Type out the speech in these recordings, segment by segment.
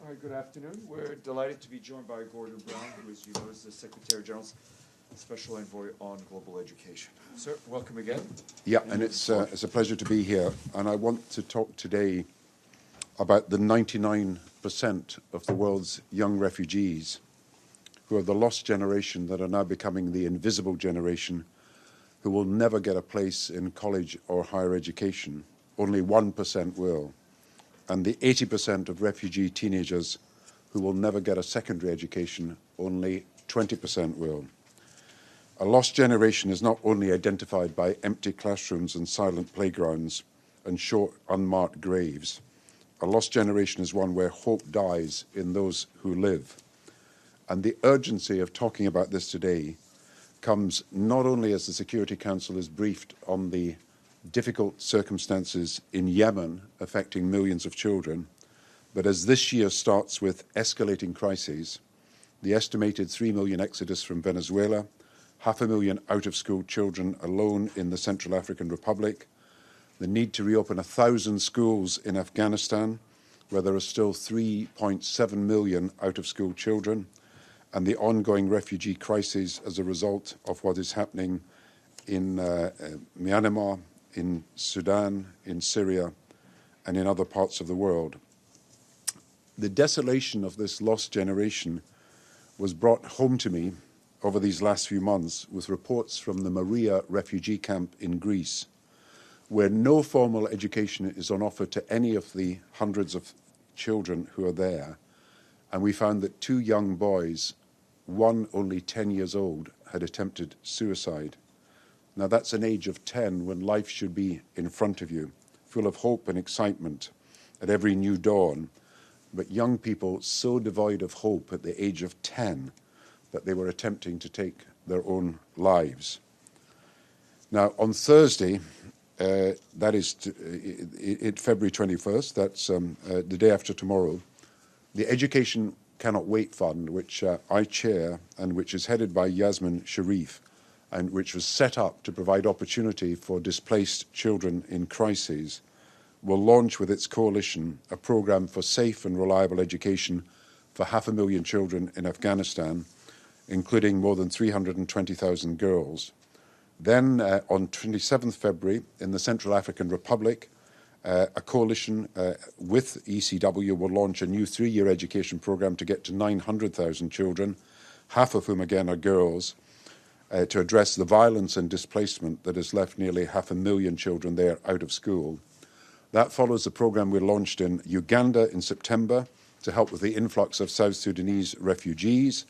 Hi, good afternoon. We're delighted to be joined by Gordon Brown, who, as you know, is the Secretary General's Special Envoy on Global Education. Sir, welcome again. Yeah, and it's a pleasure to be here. And I want to talk today about the 99% of the world's young refugees who are the lost generation that are now becoming the invisible generation, who will never get a place in college or higher education. Only 1% will. And the 80% of refugee teenagers who will never get a secondary education, only 20% will. A lost generation is not only identified by empty classrooms and silent playgrounds and short, unmarked graves. A lost generation is one where hope dies in those who live. And the urgency of talking about this today comes not only as the Security Council is briefed on the difficult circumstances in Yemen affecting millions of children, but as this year starts with escalating crises, the estimated 3 million exodus from Venezuela, 500,000 out-of-school children alone in the Central African Republic, the need to reopen 1,000 schools in Afghanistan, where there are still 3.7 million out-of-school children, and the ongoing refugee crisis as a result of what is happening in Myanmar, in Sudan, in Syria, and in other parts of the world. The desolation of this lost generation was brought home to me over these last few months with reports from the Moria refugee camp in Greece, where no formal education is on offer to any of the hundreds of children who are there. And we found that 2 young boys, one only 10 years old, had attempted suicide. Now, that's an age of 10 when life should be in front of you, full of hope and excitement at every new dawn. But young people so devoid of hope at the age of 10 that they were attempting to take their own lives. Now, on Thursday, that is February 21st, that's the day after tomorrow, the Education Cannot Wait Fund, which I chair and which is headed by Yasmin Sharif, and which was set up to provide opportunity for displaced children in crises, will launch with its coalition a programme for safe and reliable education for 500,000 children in Afghanistan, including more than 320,000 girls. Then, on 27th February, in the Central African Republic, a coalition with ECW will launch a new 3-year education programme to get to 900,000 children, half of whom, again, are girls, to address the violence and displacement that has left nearly 500,000 children there out of school. That follows the programme we launched in Uganda in September to help with the influx of South Sudanese refugees,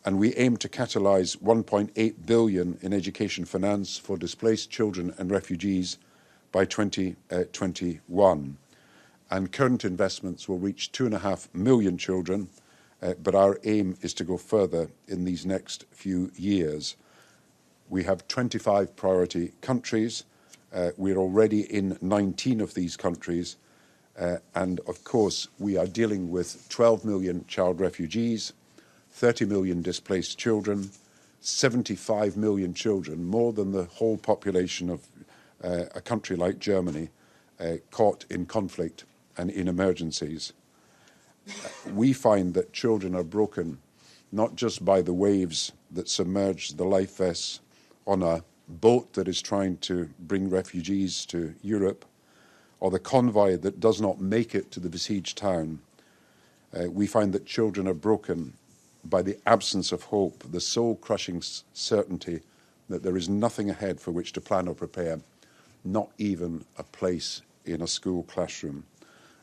and we aim to catalyse 1.8 billion in education finance for displaced children and refugees by 2021. And current investments will reach 2.5 million children, but our aim is to go further in these next few years. We have 25 priority countries. We're already in 19 of these countries. And, of course, we are dealing with 12 million child refugees, 30 million displaced children, 75 million children, more than the whole population of a country like Germany, caught in conflict and in emergencies. We find that children are broken not just by the waves that submerge the life vests on a boat that is trying to bring refugees to Europe, or the convoy that does not make it to the besieged town. We find that children are broken by the absence of hope, the soul-crushing certainty that there is nothing ahead for which to plan or prepare, not even a place in a school classroom.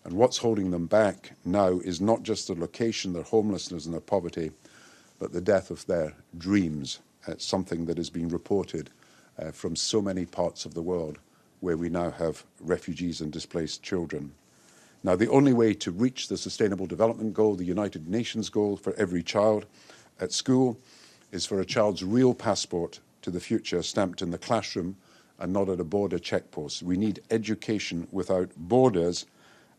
And what's holding them back now is not just their location, their homelessness and their poverty, but the death of their dreams. It's something that has been reported from so many parts of the world where we now have refugees and displaced children. Now, the only way to reach the Sustainable Development Goal, the United Nations goal for every child at school, is for a child's real passport to the future stamped in the classroom and not at a border checkpost. We need education without borders,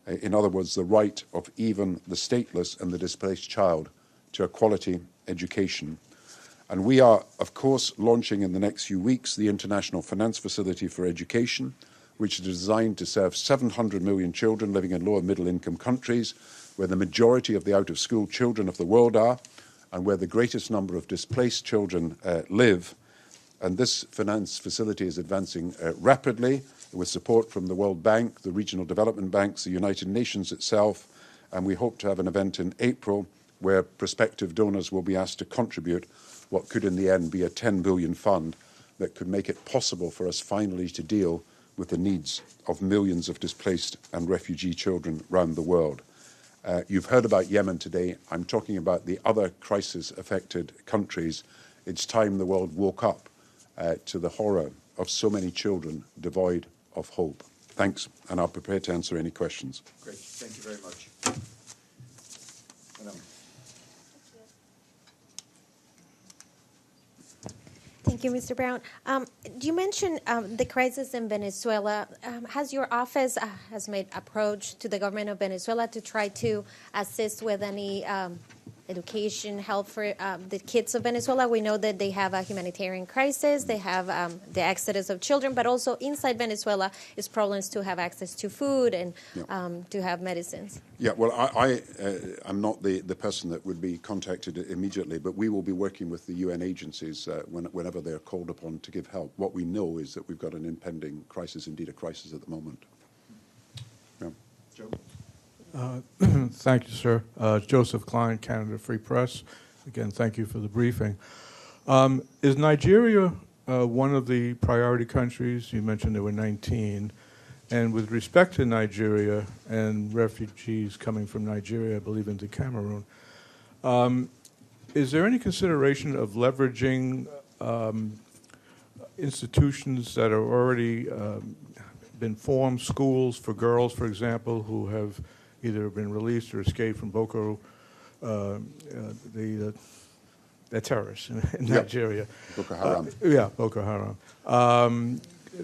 in other words, the right of even the stateless and the displaced child to a quality education. And we are, of course, launching in the next few weeks the International Finance Facility for Education, which is designed to serve 700 million children living in low and middle income countries where the majority of the out-of-school children of the world are, and where the greatest number of displaced children live. And this finance facility is advancing rapidly with support from the World Bank, the regional development banks, the United Nations itself, and we hope to have an event in April where prospective donors will be asked to contribute what could in the end be a 10 billion fund that could make it possible for us finally to deal with the needs of millions of displaced and refugee children around the world. You've heard about Yemen today. I'm talking about the other crisis-affected countries. It's time the world woke up to the horror of so many children devoid of hope. Thanks, and I'll prepare to answer any questions. Great, thank you very much. Thank you, Mr. Brown. You mentioned the crisis in Venezuela. Has your office has made approach to the government of Venezuela to try to assist with any education, help for the kids of Venezuela? We know that they have a humanitarian crisis. They have the exodus of children, but also inside Venezuela is problems to have access to food and to have medicines. Yeah, well, I am not the person that would be contacted immediately, but we will be working with the UN agencies whenever they are called upon to give help. What we know is that we've got an impending crisis, indeed a crisis at the moment. Yeah. Joe? Thank you, sir. Joseph Klein, Canada Free Press. Again, thank you for the briefing. Is Nigeria one of the priority countries? You mentioned there were 19. And with respect to Nigeria and refugees coming from Nigeria, I believe, into Cameroon, is there any consideration of leveraging institutions that are already been formed, schools for girls, for example, who have either been released or escaped from Boko, the terrorists in Nigeria. Boko Haram. Boko Haram.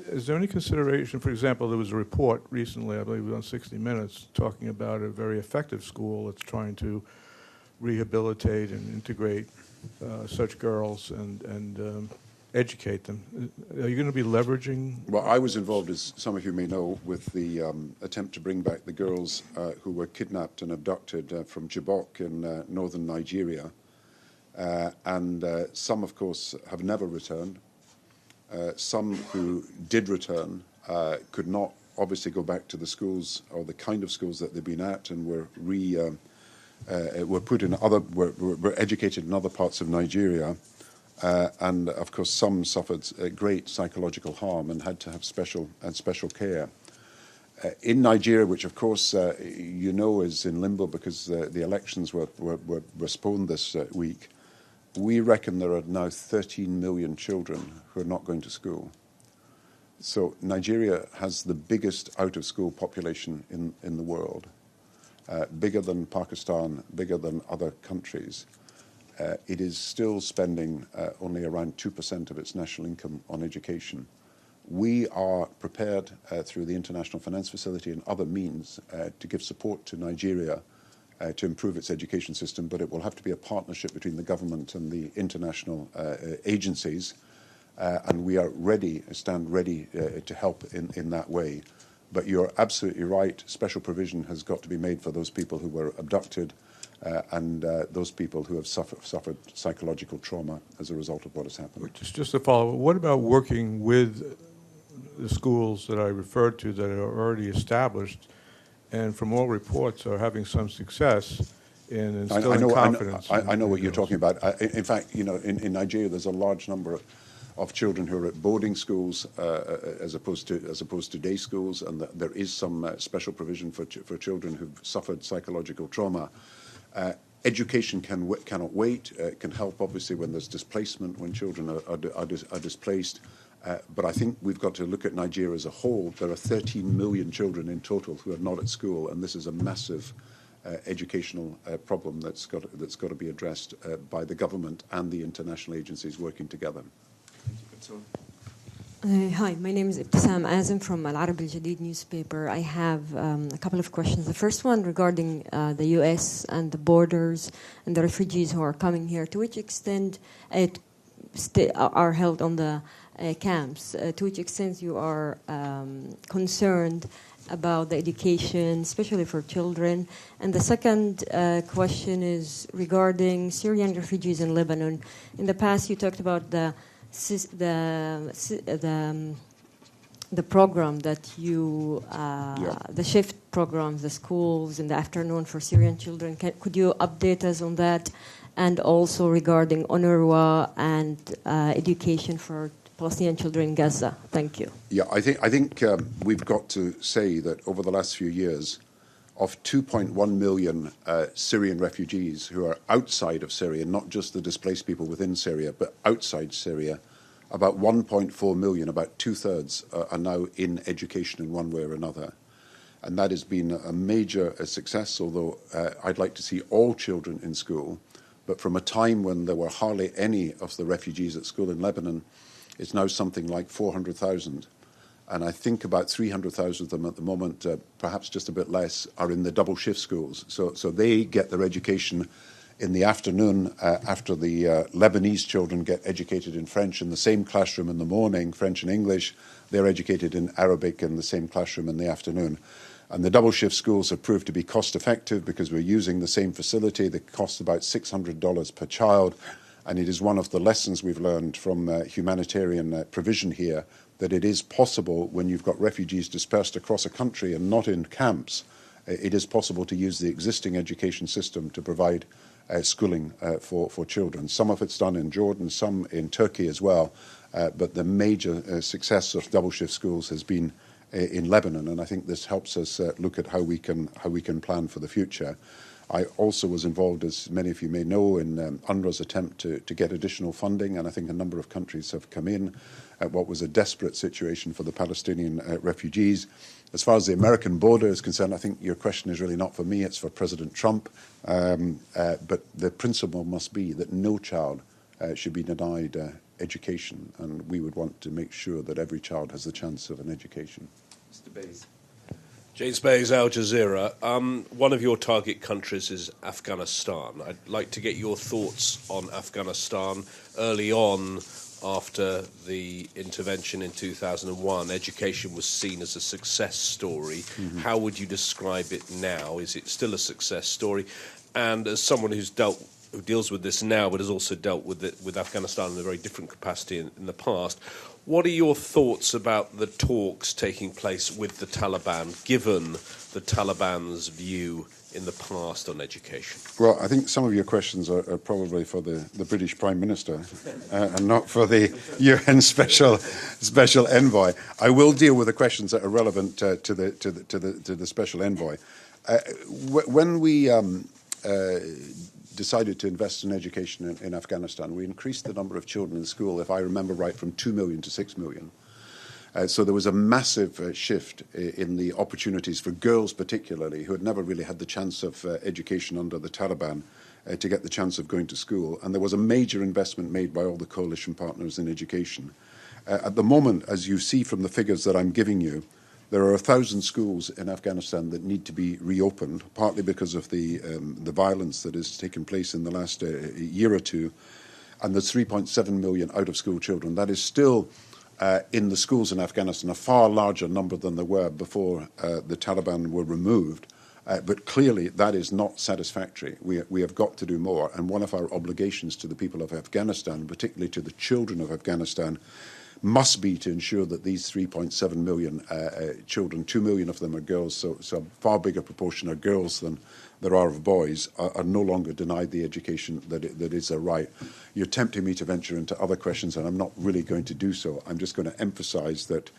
Is there any consideration, for example, there was a report recently, I believe it was on 60 Minutes, talking about a very effective school that's trying to rehabilitate and integrate such girls and educate them. Are you going to be leveraging? Well, I was involved, as some of you may know, with the attempt to bring back the girls who were kidnapped and abducted from Chibok in northern Nigeria. And some, of course, have never returned. Some who did return could not obviously go back to the schools or the kind of schools that they've been at, and were put in were educated in other parts of Nigeria. And of course, some suffered great psychological harm and had to have special care. In Nigeria, which of course you know is in limbo because the elections were postponed this week, we reckon there are now 13 million children who are not going to school. So Nigeria has the biggest out-of-school population in the world, bigger than Pakistan, bigger than other countries. It is still spending only around 2% of its national income on education. We are prepared through the International Finance Facility and other means to give support to Nigeria to improve its education system, but it will have to be a partnership between the government and the international agencies, and we are stand ready to help in that way. But you're absolutely right, special provision has got to be made for those people who were abducted and those people who have suffered psychological trauma as a result of what has happened. Just to follow, what about working with the schools that I referred to that are already established and from all reports are having some success in instilling confidence? I know what you're talking about. In fact, you know, in Nigeria, there's a large number of children who are at boarding schools as opposed to day schools, and there is some special provision for children who've suffered psychological trauma. Education cannot wait. It can help, obviously, when there's displacement, when children are displaced. But I think we've got to look at Nigeria as a whole. There are 13 million children in total who are not at school, and this is a massive educational problem that's got to be addressed by the government and the international agencies working together. Hi, my name is Ibtisam Azim from Al Arab Al Jadid newspaper. I have a couple of questions. The first one regarding the U.S. and the borders and the refugees who are coming here. To which extent are held on the camps? To which extent you are concerned about the education, especially for children? And the second question is regarding Syrian refugees in Lebanon. In the past, you talked about the program that you, the shift programs, the schools in the afternoon for Syrian children. Could you update us on that? And also regarding UNRWA and education for Palestinian children in Gaza. Thank you. Yeah, I think we've got to say that over the last few years, of 2.1 million Syrian refugees who are outside of Syria, not just the displaced people within Syria, but outside Syria, about 1.4 million, about two-thirds, are now in education in one way or another. And that has been a major success, although I'd like to see all children in school. But from a time when there were hardly any of the refugees at school in Lebanon, it's now something like 400,000. And I think about 300,000 of them at the moment, perhaps just a bit less, are in the double shift schools. So they get their education in the afternoon after the Lebanese children get educated in French in the same classroom in the morning, French and English. They're educated in Arabic in the same classroom in the afternoon. And the double shift schools have proved to be cost effective because we're using the same facility. They cost about $600 per child. And it is one of the lessons we've learned from humanitarian provision here, that it is possible when you've got refugees dispersed across a country and not in camps, it is possible to use the existing education system to provide schooling for children. Some of it's done in Jordan, some in Turkey as well. But the major success of double shift schools has been in Lebanon, and I think this helps us look at how we can plan for the future. I also was involved, as many of you may know, in UNRWA's attempt to get additional funding, and I think a number of countries have come in at what was a desperate situation for the Palestinian refugees. As far as the American border is concerned, I think your question is really not for me, it's for President Trump. But the principle must be that no child should be denied education, and we would want to make sure that every child has the chance of an education. Mr. Bays. James Bays, Al Jazeera. One of your target countries is Afghanistan. I'd like to get your thoughts on Afghanistan. Early on, after the intervention in 2001, education was seen as a success story. Mm-hmm. How would you describe it now? Is it still a success story? And as someone who deals with this now, but has also dealt with it with Afghanistan in a very different capacity in the past, what are your thoughts about the talks taking place with the Taliban, given the Taliban's view in the past on education? Well, I think some of your questions are probably for the British Prime Minister and not for the UN Special Envoy. I will deal with the questions that are relevant to the Special Envoy. When we decided to invest in education in Afghanistan, we increased the number of children in school, if I remember right, from 2 million to 6 million. So there was a massive shift in the opportunities for girls particularly, who had never really had the chance of education under the Taliban, to get the chance of going to school. And there was a major investment made by all the coalition partners in education. At the moment, as you see from the figures that I'm giving you, there are 1,000 schools in Afghanistan that need to be reopened, partly because of the violence that has taken place in the last year or two. And there's 3.7 million out-of-school children. That is still, in the schools in Afghanistan, a far larger number than there were before the Taliban were removed. But clearly, that is not satisfactory. We have got to do more. And one of our obligations to the people of Afghanistan, particularly to the children of Afghanistan, must be to ensure that these 3.7 million children, 2 million of them are girls, so a far bigger proportion are girls than there are of boys, are no longer denied the education that is their right. You're tempting me to venture into other questions, and I'm not really going to do so. I'm just going to emphasize that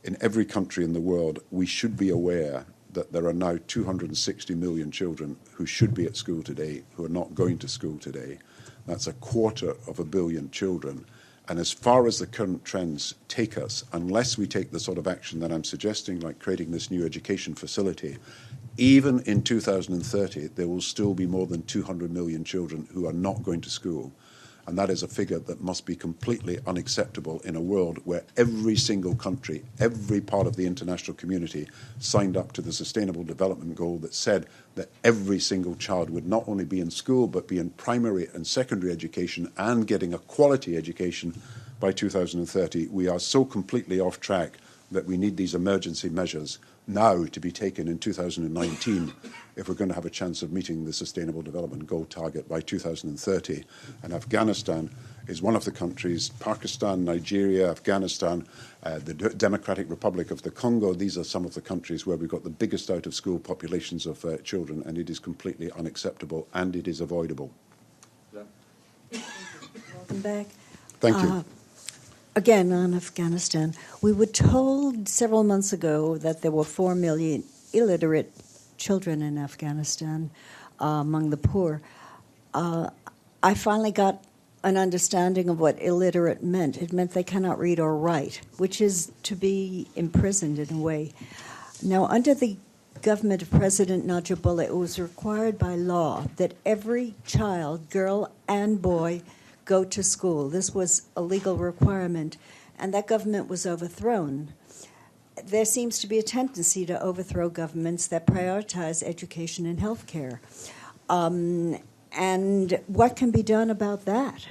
in every country in the world, we should be aware that there are now 260 million children who should be at school today, who are not going to school today. That's 250 million children. And as far as the current trends take us, unless we take the sort of action that I'm suggesting, like creating this new education facility, even in 2030, there will still be more than 200 million children who are not going to school. And that is a figure that must be completely unacceptable in a world where every single country, every part of the international community signed up to the Sustainable Development Goal that said that every single child would not only be in school, but be in primary and secondary education and getting a quality education by 2030. We are so completely off track that we need these emergency measures now to be taken in 2019 if we're going to have a chance of meeting the Sustainable Development Goal target by 2030. And Afghanistan is one of the countries, Pakistan, Nigeria, Afghanistan, the Democratic Republic of the Congo. These are some of the countries where we've got the biggest out-of-school populations of children, and it is completely unacceptable, and it is avoidable. Welcome back. Thank you. Again, on Afghanistan, we were told several months ago that there were 4 million illiterate children in Afghanistan among the poor. I finally got an understanding of what illiterate meant. It meant they cannot read or write, which is to be imprisoned in a way. Now, under the government of President Najibullah, it was required by law that every child, girl and boy, go to school. This was a legal requirement, and that government was overthrown. There seems to be a tendency to overthrow governments that prioritize education and health care. And what can be done about that?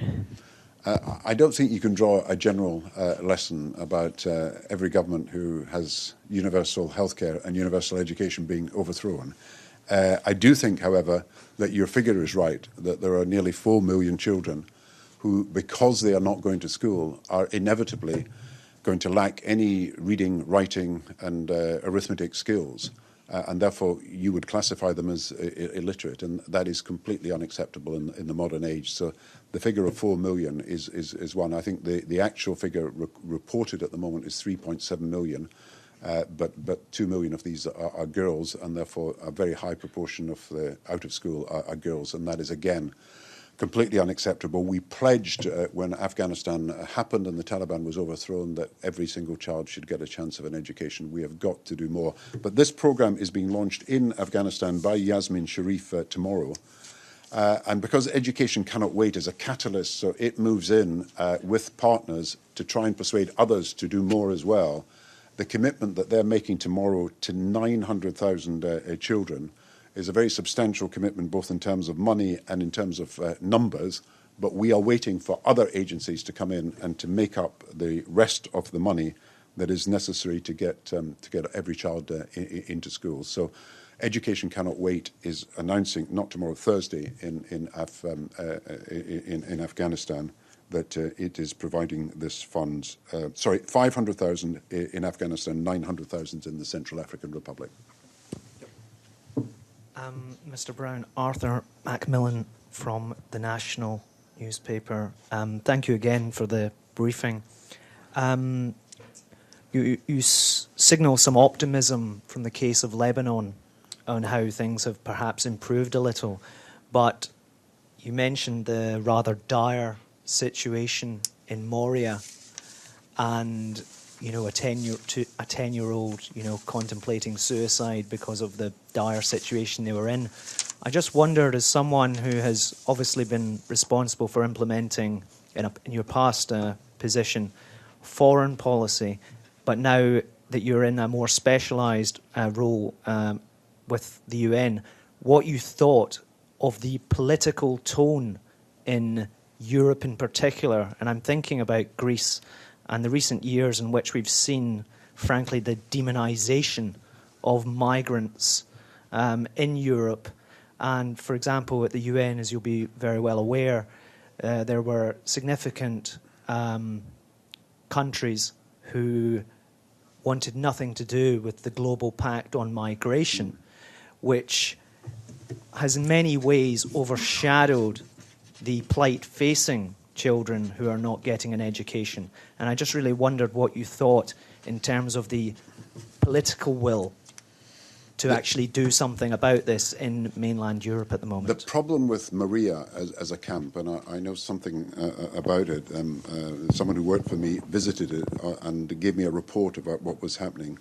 I don't think you can draw a general lesson about every government who has universal healthcare and universal education being overthrown. I do think, however, that your figure is right, that there are nearly 4 million children who, because they are not going to school, are inevitably going to lack any reading, writing, and arithmetic skills. And therefore, you would classify them as illiterate, and that is completely unacceptable in the modern age. So the figure of 4 million is one. I think the actual figure reported at the moment is 3.7 million, but 2 million of these are girls, and therefore a very high proportion of the out of school are girls, and that is, again, completely unacceptable. We pledged when Afghanistan happened and the Taliban was overthrown that every single child should get a chance of an education. We have got to do more. But this program is being launched in Afghanistan by Yasmin Sharif tomorrow. And because education cannot wait as a catalyst, so it moves in with partners to try and persuade others to do more as well. The commitment that they're making tomorrow to 900,000 children is a very substantial commitment, both in terms of money and in terms of numbers, but we are waiting for other agencies to come in and to make up the rest of the money that is necessary to get every child into schools. So Education Cannot Wait is announcing, not tomorrow, Thursday, in Afghanistan, that it is providing this funds, 500,000 in Afghanistan, 900,000 in the Central African Republic. Mr. Brown, Arthur Macmillan from the National newspaper. Thank you again for the briefing. You signal some optimism from the case of Lebanon on how things have perhaps improved a little, but you mentioned the rather dire situation in Moria, and a 10-year-old, contemplating suicide because of the dire situation they were in. I just wondered, as someone who has obviously been responsible for implementing in your past position foreign policy, but now that you're in a more specialised role with the UN, what you thought of the political tone in Europe in particular, and I'm thinking about Greece and the recent years in which we've seen, frankly, the demonisation of migrants in Europe. And, for example, at the UN, as you'll be very well aware, there were significant countries who wanted nothing to do with the Global Pact on Migration, which has in many ways overshadowed the plight facing children who are not getting an education. And I just really wondered what you thought in terms of the political will to actually do something about this in mainland Europe at the moment. The problem with Moria as a camp, and I know something about it, someone who worked for me visited it and gave me a report about what was happening,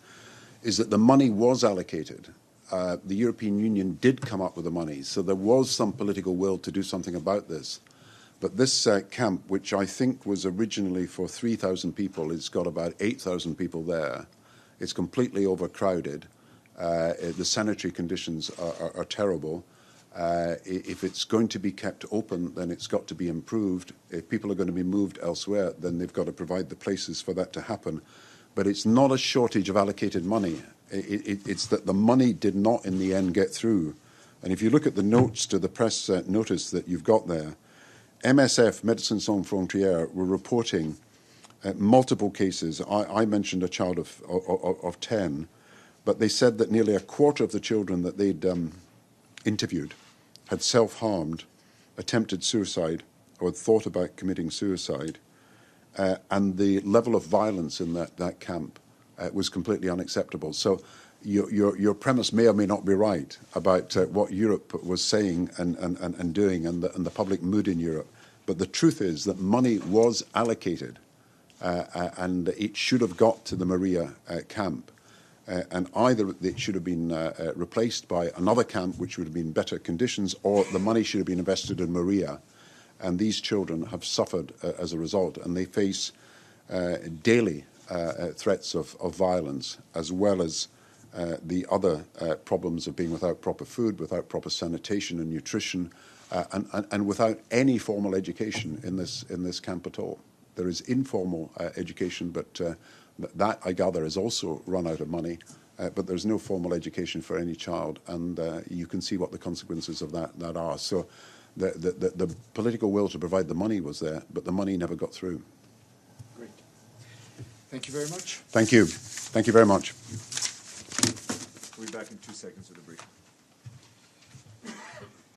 is that the money was allocated. The European Union did come up with the money, so there was some political will to do something about this. But this camp, which I think was originally for 3,000 people, it's got about 8,000 people there. It's completely overcrowded. The sanitary conditions are terrible. If it's going to be kept open, then it's got to be improved. If people are going to be moved elsewhere, then they've got to provide the places for that to happen. but it's not a shortage of allocated money. It's that the money did not in the end get through. And if you look at the notes to the press notice that you've got there, MSF, Médecins Sans Frontières, were reporting multiple cases. I mentioned a child of 10, but they said that nearly a quarter of the children that they'd interviewed had self-harmed, attempted suicide, or had thought about committing suicide, and the level of violence in that camp was completely unacceptable. So your premise may or may not be right about what Europe was saying and doing and the public mood in Europe. But the truth is that money was allocated, and it should have got to the Moria camp. And either it should have been replaced by another camp which would have been better conditions, or the money should have been invested in Moria. And these children have suffered as a result, and they face daily threats of violence, as well as the other problems of being without proper food, without proper sanitation and nutrition, and without any formal education in this camp at all. There is informal education, but that, I gather, is also run out of money. But there's no formal education for any child, and you can see what the consequences of that are. So the political will to provide the money was there, but the money never got through. Great. Thank you very much. Thank you. Thank you very much. We'll be back in 2 seconds with a brief.